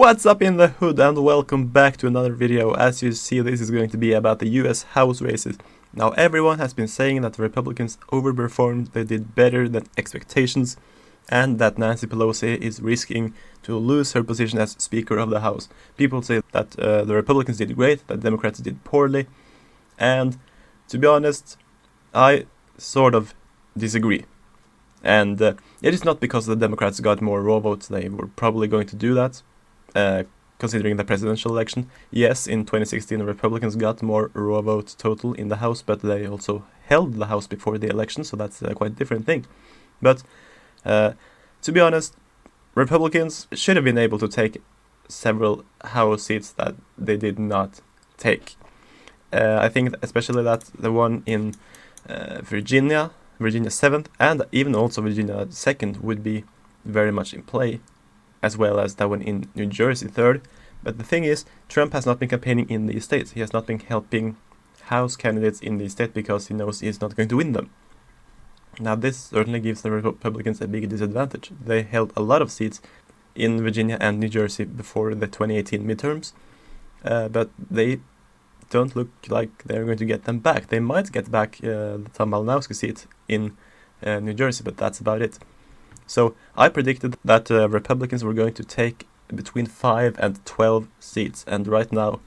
What's up in the hood, and welcome back to another video. As you see, this is going to be about the US House races. Now, everyone has been saying that the Republicans overperformed, they did better than expectations, and that Nancy Pelosi is risking to lose her position as Speaker of the House. People say that the Republicans did great, that Democrats did poorly, and to be honest, I sort of disagree. And it is not because the Democrats got more raw votes, they were probably going to do that. Considering the presidential election. Yes, in 2016 the Republicans got more raw votes total in the House, but they also held the House before the election, so that's a quite different thing. But to be honest, Republicans should have been able to take several House seats that they did not take. I think especially that the one in Virginia 7th, and even also Virginia 2nd would be very much in play, as well as that one in New Jersey 3rd. But the thing is, Trump has not been campaigning in these states. He has not been helping House candidates in these states because he knows he's not going to win them. Now, this certainly gives the Republicans a big disadvantage. They held a lot of seats in Virginia and New Jersey before the 2018 midterms, but they don't look like they're going to get them back. They might get back the Tom Malinowski seat in New Jersey, but that's about it. So I predicted that Republicans were going to take between 5 and 12 seats, and right now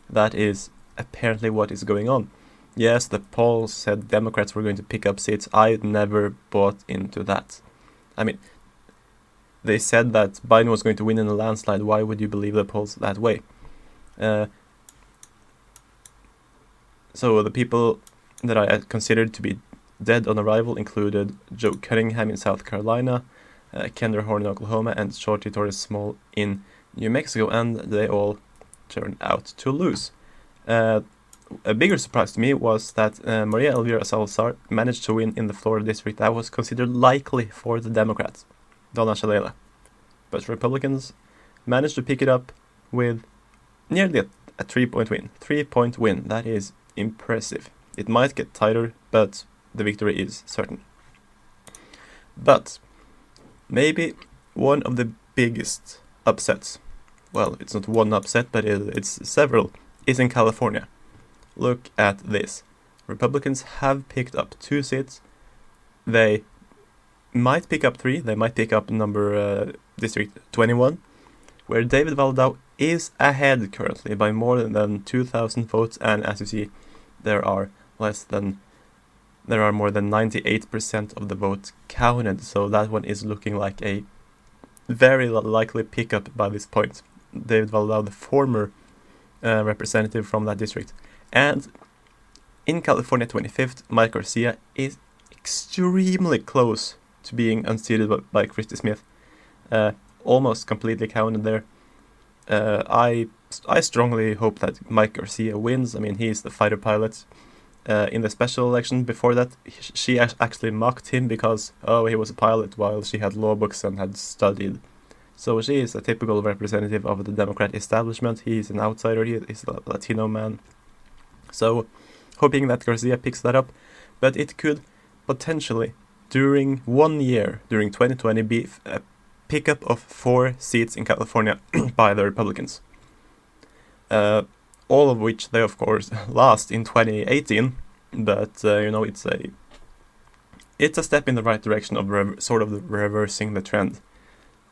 that is apparently what is going on. Yes, the polls said Democrats were going to pick up seats. I never bought into that. I mean, they said that Biden was going to win in a landslide. Why would you believe the polls that way? So the people that I considered to be dead on arrival included Joe Cunningham in South Carolina, Kendra Horn in Oklahoma, and Shorty Torres Small in New Mexico, and they all turned out to lose. A bigger surprise to me was that Maria Elvira Salazar managed to win in the Florida district that was considered likely for the Democrats, Donna Shalala. But Republicans managed to pick it up with nearly a 3-point win. 3-point win, that is impressive. It might get tighter, but the victory is certain. But maybe one of the biggest upsets, well, it's not one upset, but it's several, is in California. Look at this. Republicans have picked up 2 seats. They might pick up 3. They might pick up District 21, where David Valadao is ahead currently by more than 2,000 votes, and as you see, there are more than 98% of the votes counted, so that one is looking like a very likely pickup by this point. David Valadao, the former representative from that district. And in California 25th, Mike Garcia is extremely close to being unseated by Christy Smith. Almost completely counted there. I strongly hope that Mike Garcia wins. I mean, he's the fighter pilot. In the special election before that, she actually mocked him because, he was a pilot while she had law books and had studied. So she is a typical representative of the Democrat establishment. He is an outsider, he is a Latino man. So, hoping that Garcia picks that up, but it could potentially, during 1 year, during 2020, be a pickup of 4 seats in California by the Republicans. All of which they, of course, lost in 2018, but, it's a step in the right direction of reversing the trend.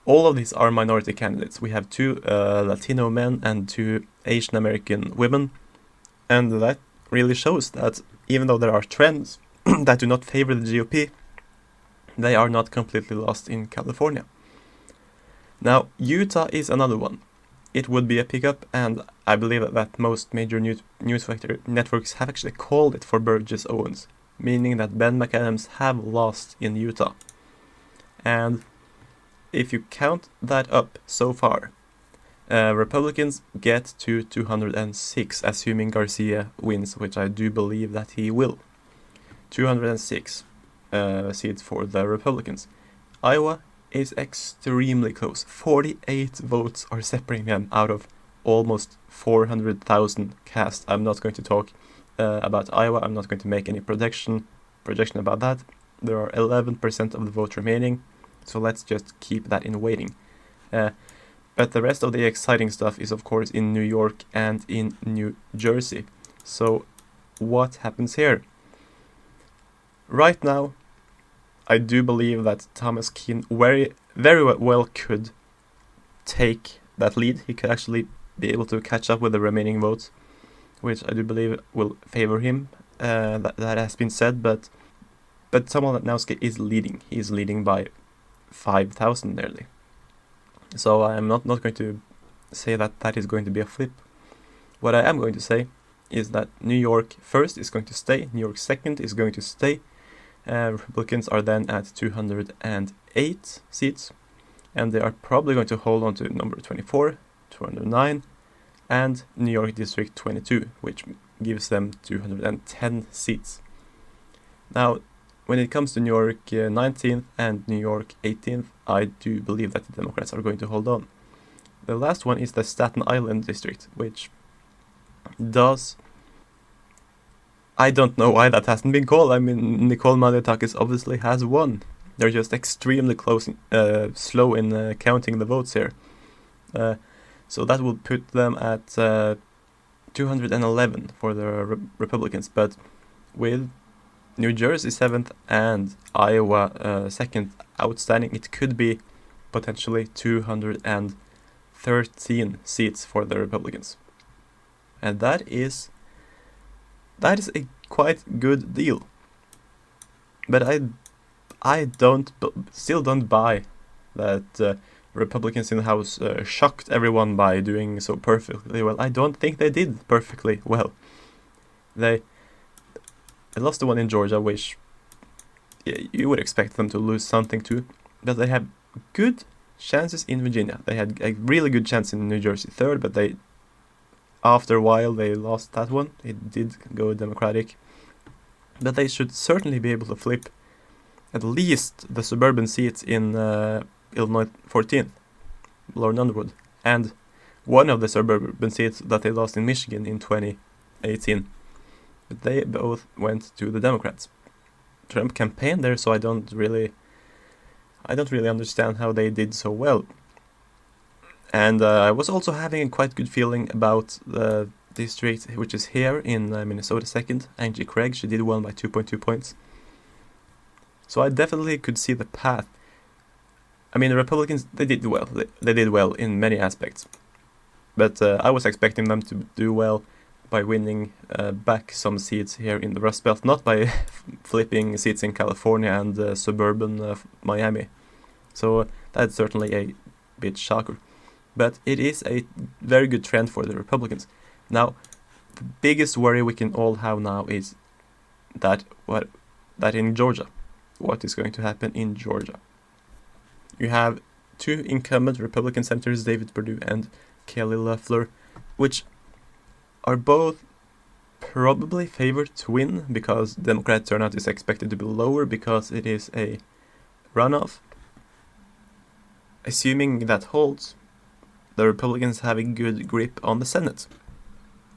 All of these are minority candidates. We have 2 Latino men and 2 Asian American women, and that really shows that even though there are trends that do not favor the GOP, they are not completely lost in California. Now, Utah is another one. It would be a pickup, and I believe that most major news networks have actually called it for Burgess Owens, meaning that Ben McAdams have lost in Utah. And if you count that up so far, Republicans get to 206, assuming Garcia wins, which I do believe that he will. 206 seats for the Republicans. Iowa is extremely close. 48 votes are separating them out of almost 400,000 cast. I'm not going to talk about Iowa. I'm not going to make any projection about that. There are 11% of the vote remaining, so let's just keep that in waiting. But the rest of the exciting stuff is of course in New York and in New Jersey. So what happens here? Right now, I do believe that Thomas Keane very well could take that lead. He could actually be able to catch up with the remaining votes, which I do believe will favor him. That has been said, but Samuel Natnowski is leading. He is leading by 5,000 nearly. So I am not going to say that is going to be a flip. What I am going to say is that New York first is going to stay, New York second is going to stay. Republicans are then at 208 seats, and they are probably going to hold on to number 24, 209, and New York District 22, which gives them 210 seats. Now, when it comes to New York 19th and New York 18th, I do believe that the Democrats are going to hold on. The last one is the Staten Island district, which does... I don't know why that hasn't been called. I mean, Nicole Malliotakis obviously has won. They're just extremely slow in counting the votes here. So that will put them at 211 for the Republicans. But with New Jersey 7th and Iowa 2nd outstanding, it could be potentially 213 seats for the Republicans. And that is a quite good deal. But I still don't buy that Republicans in the House shocked everyone by doing so perfectly well. I don't think they did perfectly well. They lost the one in Georgia, which you would expect them to lose something to, but they had good chances in Virginia. They had a really good chance in New Jersey 3rd, but after a while they lost that one. It did go Democratic, but they should certainly be able to flip at least the suburban seats in Illinois 14th, Lauren Underwood, and one of the suburban seats that they lost in Michigan in 2018. But they both went to the Democrats. Trump campaigned there, so I don't really understand how they did so well. And I was also having a quite good feeling about the district, which is here in Minnesota 2nd. Angie Craig, she did well by 2.2 points. So I definitely could see the path. I mean, the Republicans, they did well. They did well in many aspects. But I was expecting them to do well by winning back some seats here in the Rust Belt, not by flipping seats in California and suburban Miami. So that's certainly a bit shocker. But it is a very good trend for the Republicans. Now, the biggest worry we can all have now is that in Georgia, what is going to happen in Georgia? You have two incumbent Republican senators, David Perdue and Kelly Loeffler, which are both probably favored to win because Democrat turnout is expected to be lower because it is a runoff. Assuming that holds, the Republicans have a good grip on the Senate.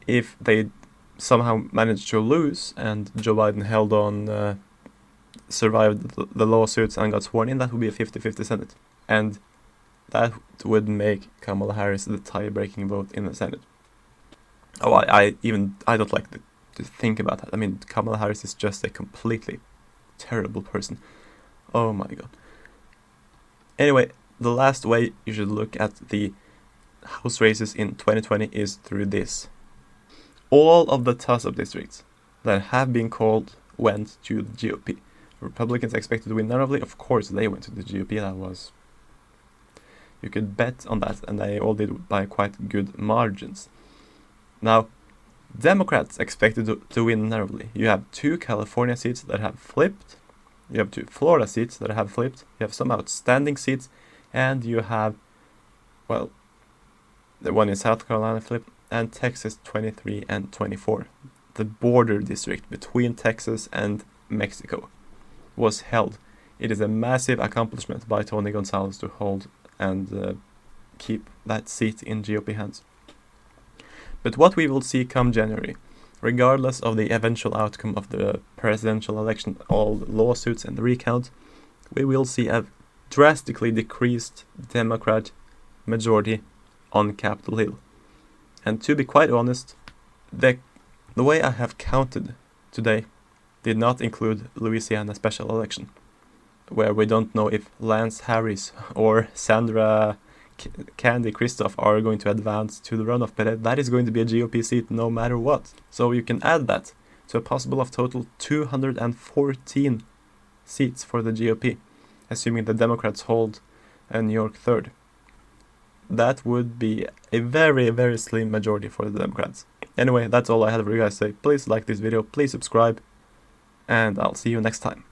If they somehow manage to lose and Joe Biden held on, survived the lawsuits and got sworn in, that would be a 50-50 Senate. And that would make Kamala Harris the tie-breaking vote in the Senate. Oh, I don't like to think about that. I mean, Kamala Harris is just a completely terrible person. Oh my god. Anyway, the last way you should look at the House races in 2020 is through this. All of the toss-up districts that have been called went to the GOP. Republicans expected to win narrowly. Of course, they went to the GOP. You could bet on that, and they all did by quite good margins. Now, Democrats expected to win narrowly. You have 2 California seats that have flipped. You have 2 Florida seats that have flipped. You have some outstanding seats. And you have, well, the one in South Carolina flipped, and Texas 23 and 24. The border district between Texas and Mexico was held. It is a massive accomplishment by Tony Gonzalez to hold and keep that seat in GOP hands. But what we will see come January, regardless of the eventual outcome of the presidential election, all the lawsuits and the recount, we will see a drastically decreased Democrat majority on Capitol Hill. And to be quite honest, the way I have counted today did not include Louisiana special election, where we don't know if Lance Harris or Sandra Candy Christoph are going to advance to the runoff, but that is going to be a GOP seat no matter what. So you can add that to a possible of total 214 seats for the GOP, assuming the Democrats hold New York third. That would be a very, very slim majority for the Democrats. Anyway, that's all I had for you guys to say. Please like this video, please subscribe, and I'll see you next time.